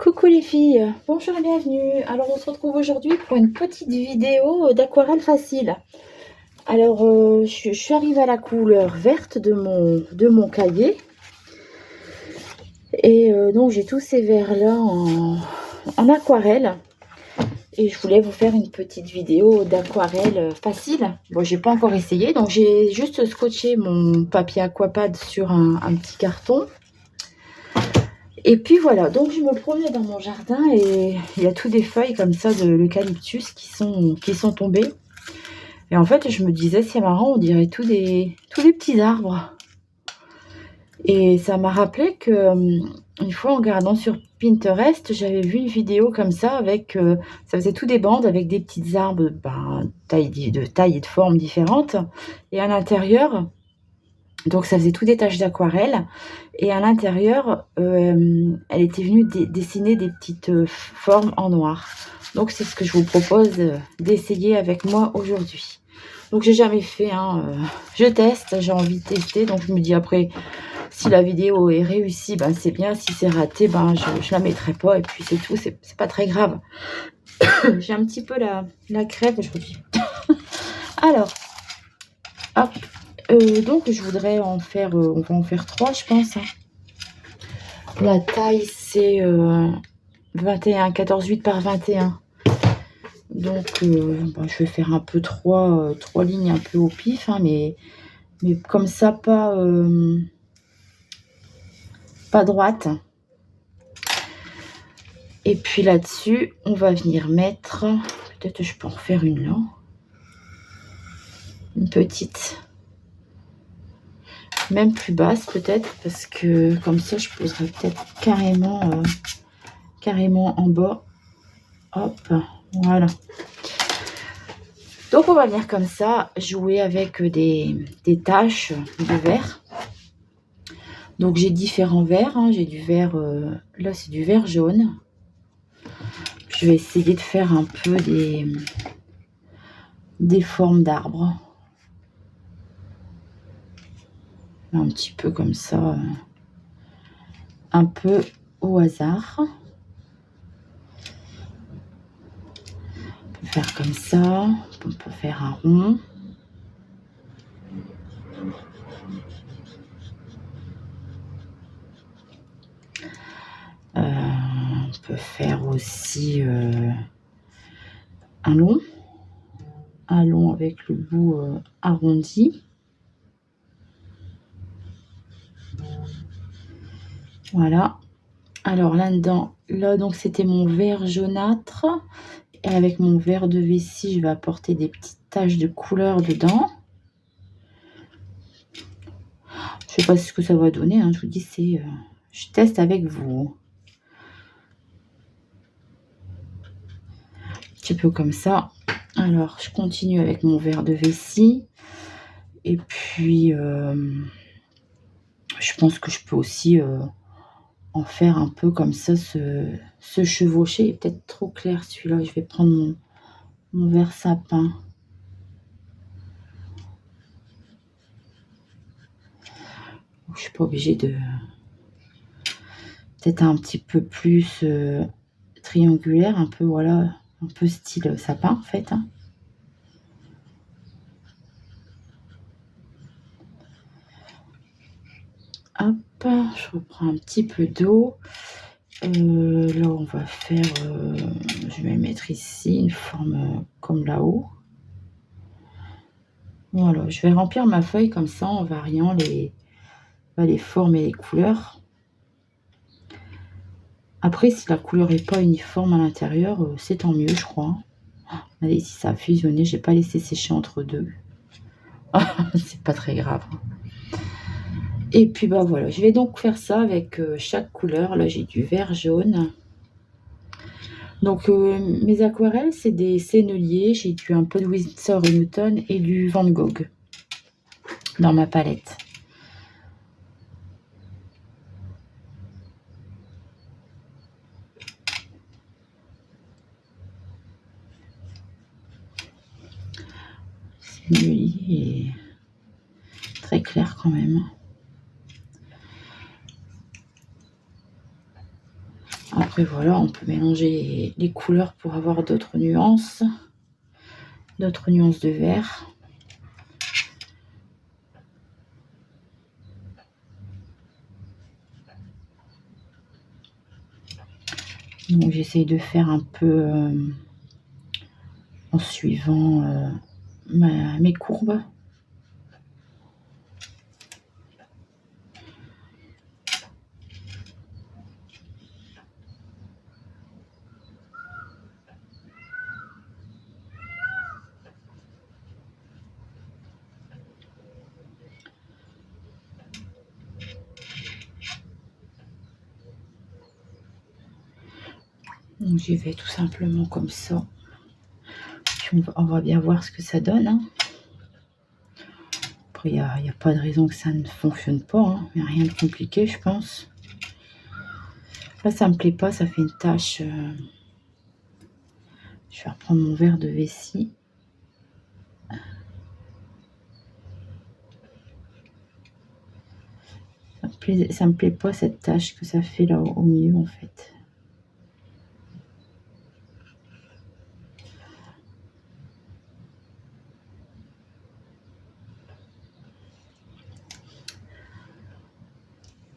Coucou les filles, bonjour et bienvenue. Alors on se retrouve aujourd'hui pour une petite vidéo d'aquarelle facile. Alors je suis arrivée à la couleur verte de mon cahier. Et donc j'ai tous ces verres là en aquarelle. Et je voulais vous faire une petite vidéo d'aquarelle facile. Bon, j'ai pas encore essayé, donc j'ai juste scotché mon papier aquapad sur un petit carton. Et puis voilà, donc je me promenais dans mon jardin et il y a toutes des feuilles comme ça de l'eucalyptus qui sont tombées. Et en fait, je me disais, c'est marrant, on dirait tous des petits arbres. Et ça m'a rappelé que une fois en regardant sur Pinterest, j'avais vu une vidéo comme ça avec, ça faisait tout des bandes avec des petits arbres de taille et de forme différentes. Et à l'intérieur, donc ça faisait tout des taches d'aquarelle. Et à l'intérieur, elle était venue dessiner des petites formes en noir. Donc c'est ce que je vous propose d'essayer avec moi aujourd'hui. Donc j'ai jamais fait, je teste, j'ai envie de tester. Donc je me dis après, si la vidéo est réussie, ben c'est bien. Si c'est raté, ben je la mettrai pas. Et puis c'est tout, c'est pas très grave. J'ai un petit peu la crève aujourd'hui. Alors, hop. Donc je voudrais en faire, on va en faire 3 je pense. La taille c'est 14,8 par 21. Donc je vais faire un peu 3 lignes un peu au pif, mais comme ça pas droite. Et puis là-dessus on va venir mettre, peut-être je peux en faire une là, une petite, même plus basse peut-être, parce que comme ça je poserai peut-être carrément en bas. Hop, voilà. Donc on va venir comme ça jouer avec des taches de verre. Donc j'ai différents verres, j'ai du vert, là c'est du vert jaune. Je vais essayer de faire un peu des formes d'arbres. Un petit peu comme ça, un peu au hasard. On peut faire comme ça, on peut faire un rond. On peut faire aussi un long avec le bout arrondi. Voilà. Alors là-dedans, là donc c'était mon vert jaunâtre. Et avec mon verre de vessie, je vais apporter des petites taches de couleur dedans. Je sais pas ce que ça va donner, je vous dis, je teste avec vous. Un petit peu comme ça. Alors, je continue avec mon verre de vessie. Et puis, je pense que je peux aussi en faire un peu comme ça, se chevaucher. Il est peut-être trop clair celui-là. Je vais prendre mon verre sapin. Je suis pas obligée de... Peut-être un petit peu plus triangulaire, un peu, voilà, un peu style sapin, en fait. Hop, je reprends un petit peu d'eau. Là, on va faire, je vais mettre ici une forme comme là-haut. Voilà, je vais remplir ma feuille comme ça en variant les formes et les couleurs. Après, si la couleur n'est pas uniforme à l'intérieur, c'est tant mieux, je crois. Allez, si ça a fusionné, j'ai pas laissé sécher entre deux. C'est pas très grave. Et puis bah voilà, je vais donc faire ça avec chaque couleur. Là, j'ai du vert jaune. Donc mes aquarelles, c'est des senneliers. J'ai du un peu de Winsor & Newton et du Van Gogh dans ma palette. Sennelier est très clair quand même. Après voilà, on peut mélanger les couleurs pour avoir d'autres nuances de vert. Donc j'essaye de faire un peu en suivant mes courbes. Donc j'y vais tout simplement comme ça. Puis on va bien voir ce que ça donne. Hein. Après, il n'y a pas de raison que ça ne fonctionne pas. Hein. Il n'y a rien de compliqué, je pense. Là, ça me plaît pas, ça fait une tache. Je vais reprendre mon verre de vessie. Ça me plaît pas cette tache que ça fait là au milieu en fait.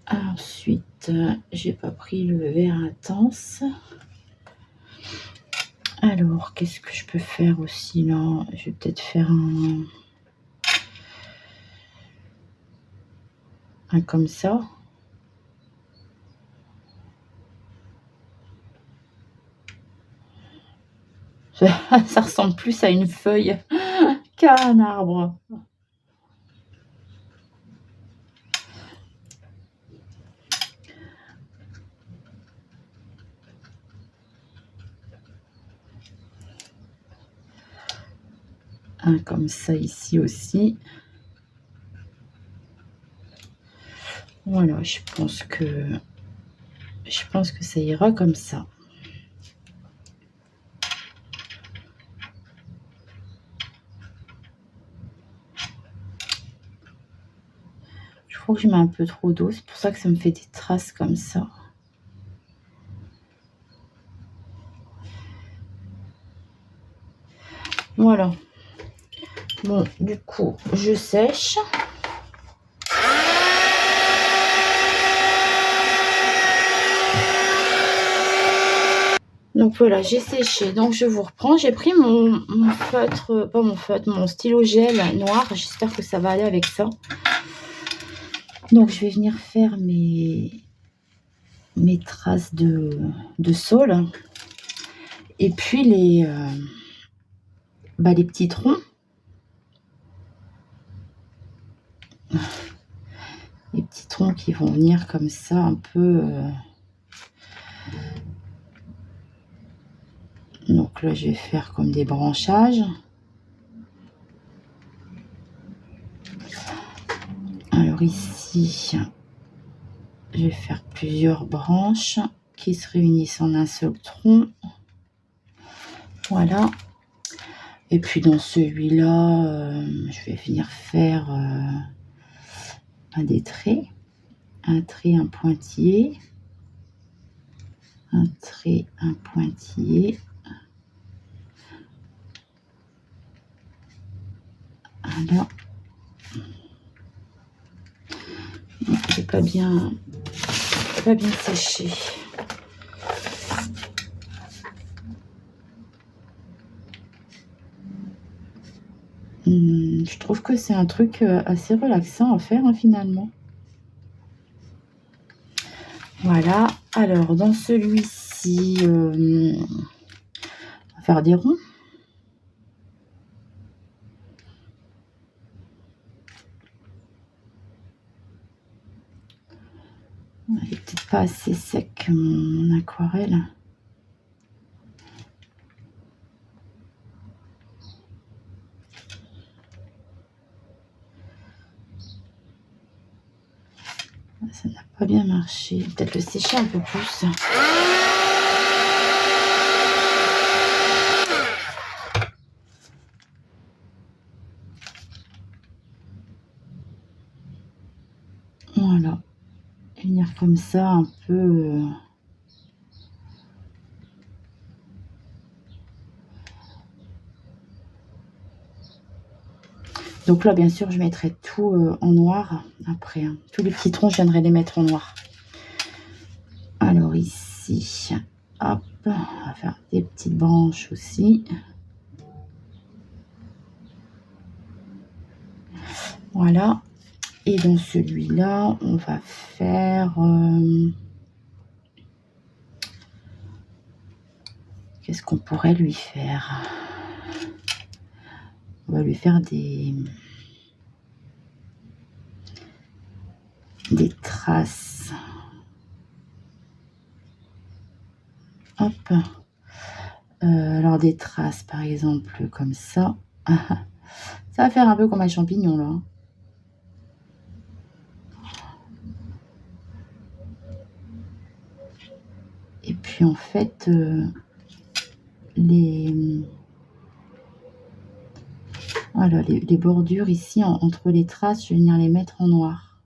Ensuite, j'ai pas pris le vert intense. Alors, qu'est-ce que je peux faire aussi là? Je vais peut-être faire un comme ça. Ça ressemble plus à une feuille qu'à un arbre. Un comme ça ici aussi. Voilà, je pense que ça ira comme ça. Je crois que je mets un peu trop d'eau, c'est pour ça que ça me fait des traces comme ça. Voilà. Bon, du coup, je sèche. Donc voilà, j'ai séché. Donc je vous reprends. J'ai pris mon feutre, pas mon feutre, mon stylo gel noir. J'espère que ça va aller avec ça. Donc je vais venir faire mes traces de saule. Et puis les petits troncs. Les petits troncs qui vont venir comme ça un peu. Donc là, je vais faire comme des branchages. Alors ici, je vais faire plusieurs branches qui se réunissent en un seul tronc. Voilà. Et puis dans celui-là, je vais venir faire des traits. Un trait, un pointillé. Un trait, un pointillé. Voilà. J'ai pas bien séché. Je trouve que c'est un truc assez relaxant à faire finalement. Voilà. Alors dans celui-ci, on va faire des ronds. Il n'est peut-être pas assez sec mon aquarelle. Ça n'a pas bien marché. Peut-être le sécher un peu plus. Voilà. Venir comme ça un peu Donc là, bien sûr, je mettrai tout en noir après. Hein. Tous les petits troncs, je viendrai les mettre en noir. Alors ici, hop, on va faire des petites branches aussi. Voilà. Et dans celui-là, on va faire... qu'est-ce qu'on pourrait lui faire? On va lui faire des traces. Hop. Alors des traces, par exemple, comme ça. Ça va faire un peu comme un champignon, là. Et puis, en fait, voilà, les bordures ici, entre les traces, je vais venir les mettre en noir.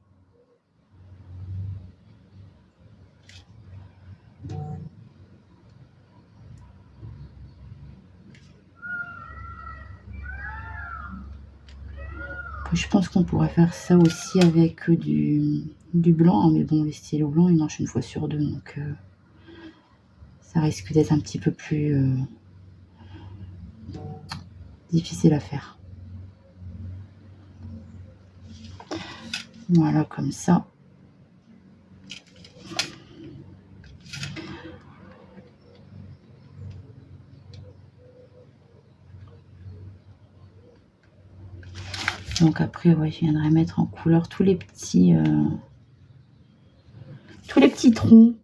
Je pense qu'on pourrait faire ça aussi avec du blanc, hein, mais bon, les stylos blancs, ils marchent une fois sur deux, donc ça risque d'être un petit peu plus difficile à faire. Voilà, comme ça. Donc après, ouais, je viendrai mettre en couleur tous les petits troncs.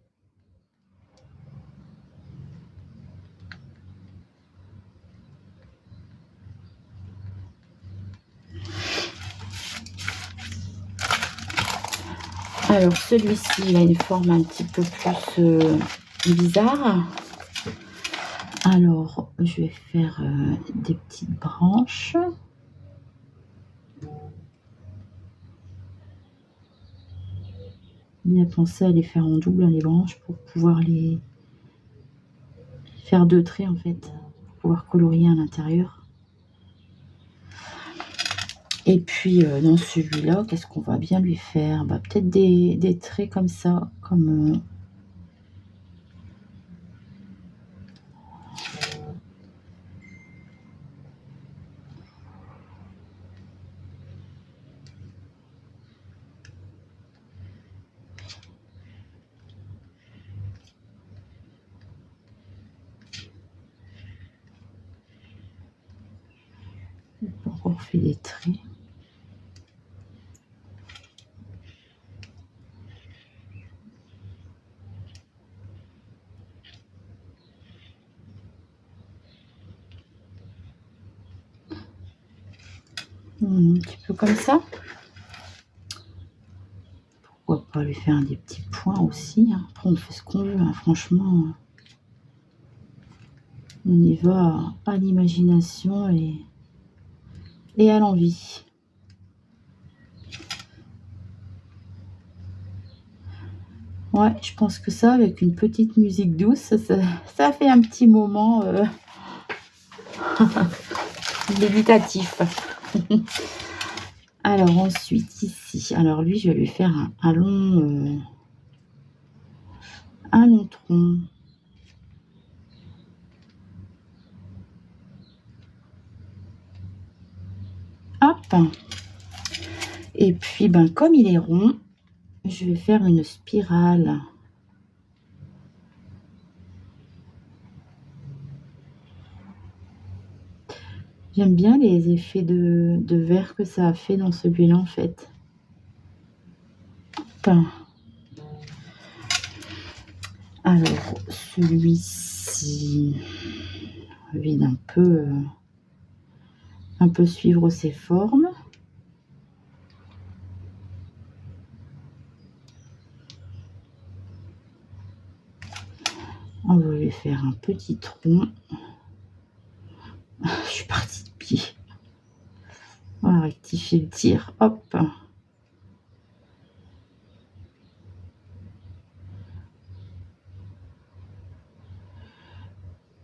Alors celui-ci, il a une forme un petit peu plus bizarre. Alors, je vais faire des petites branches. Bien penser à les faire en double, les branches, pour pouvoir les faire deux traits, en fait, pour pouvoir colorier à l'intérieur. Et puis, dans celui-là, qu'est-ce qu'on va bien lui faire? Bah, peut-être des traits comme ça, comme... on fait des traits. Un petit peu comme ça. Pourquoi pas lui faire des petits points aussi, hein. Après, on fait ce qu'on veut, hein. Franchement. On y va à l'imagination et à l'envie. Ouais, je pense que ça, avec une petite musique douce, ça fait un petit moment méditatif. Alors ensuite, ici, alors lui, je vais lui faire un long tronc. Hop. Et puis, ben, comme il est rond, je vais faire une spirale. J'aime bien les effets de vert que ça a fait dans celui-là, en fait. Hop. Alors, celui-ci, vide un peu suivre ses formes. On va lui faire un petit tronc. Je suis partie de pied. On va rectifier le tir. Hop.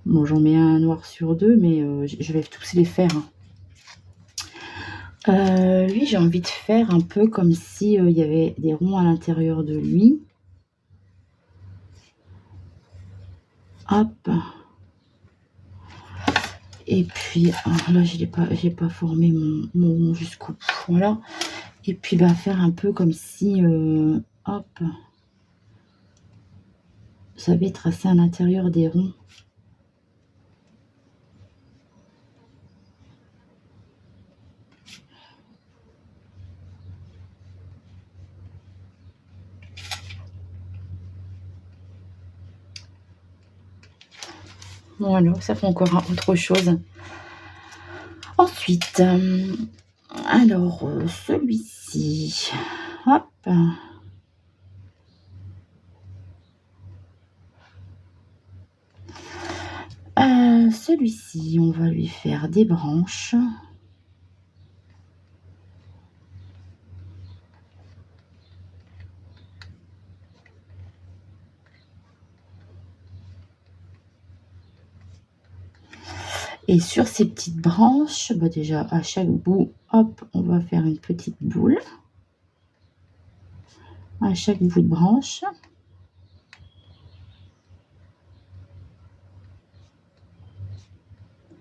Bon, j'en mets un noir sur deux, mais je vais tous les faire. Hein. Lui, j'ai envie de faire un peu comme si il y avait des ronds à l'intérieur de lui. Hop. Et puis, là, j'ai pas formé mon rond jusqu'au bout. Voilà. Et puis, bah, faire un peu comme si, hop, vous savez, tracer à l'intérieur des ronds. Voilà, ça fait encore autre chose. Ensuite, alors, celui-ci, hop. Celui-ci, on va lui faire des branches. Et sur ces petites branches, bah déjà à chaque bout, hop, on va faire une petite boule. À chaque bout de branche.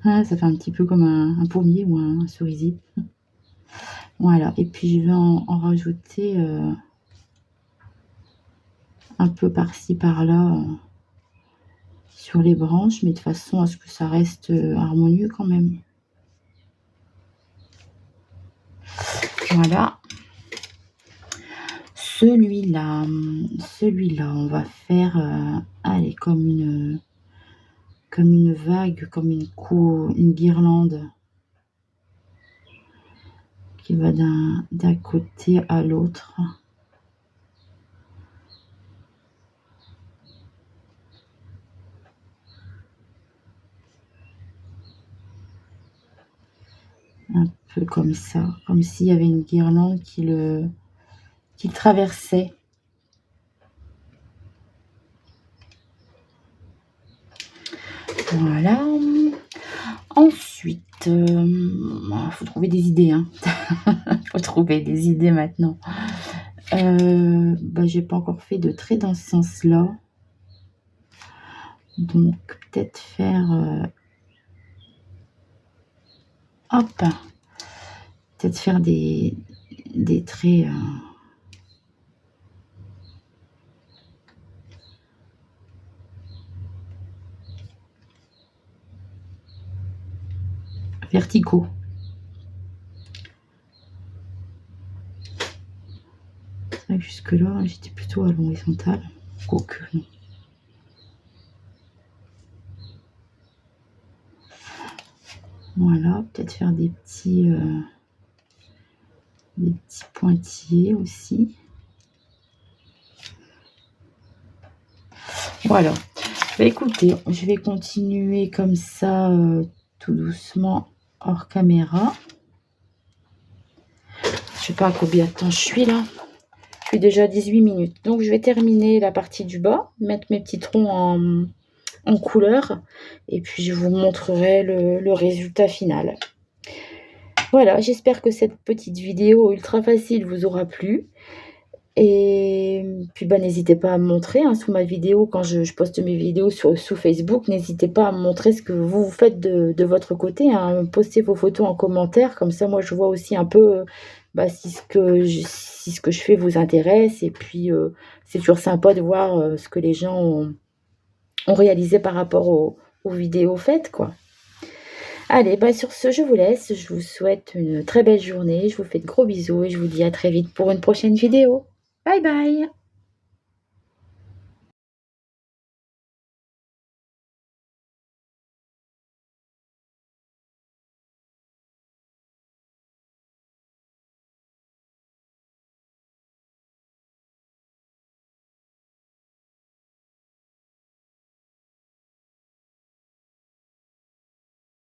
Ah, ça fait un petit peu comme un pommier ou un cerisier. Voilà, et puis je vais en rajouter un peu par-ci par-là sur les branches, mais de façon à ce que ça reste harmonieux quand même. Voilà. Celui-là, on va faire, allez, comme une vague, comme une guirlande qui va d'un côté à l'autre. Un peu comme ça, comme s'il y avait une guirlande qui le traversait. Voilà. Ensuite, faut trouver des idées, hein. Faut trouver des idées maintenant. Bah, j'ai pas encore fait de trait dans ce sens-là. Donc peut-être faire, hop, peut-être faire des traits, verticaux. C'est vrai que jusque-là, j'étais plutôt à l'horizontale. Quoique, non. Voilà, peut-être faire des petits pointillés aussi. Voilà. Bah, écoutez, je vais continuer comme ça, tout doucement, hors caméra. Je sais pas à combien de temps je suis là. Je suis déjà à 18 minutes. Donc, je vais terminer la partie du bas, mettre mes petits troncs en couleur. Et puis, je vous montrerai le résultat final. Voilà, j'espère que cette petite vidéo ultra facile vous aura plu. Et puis, bah, n'hésitez pas à me montrer sous ma vidéo, quand je poste mes vidéos sous Facebook, n'hésitez pas à me montrer ce que vous faites de votre côté. Postez vos photos en commentaire, comme ça, moi, je vois aussi un peu bah, si ce que je fais vous intéresse. Et puis, c'est toujours sympa de voir ce que les gens ont réalisé par rapport aux vidéos faites, quoi. Allez, bah sur ce, je vous laisse. Je vous souhaite une très belle journée. Je vous fais de gros bisous et je vous dis à très vite pour une prochaine vidéo. Bye bye!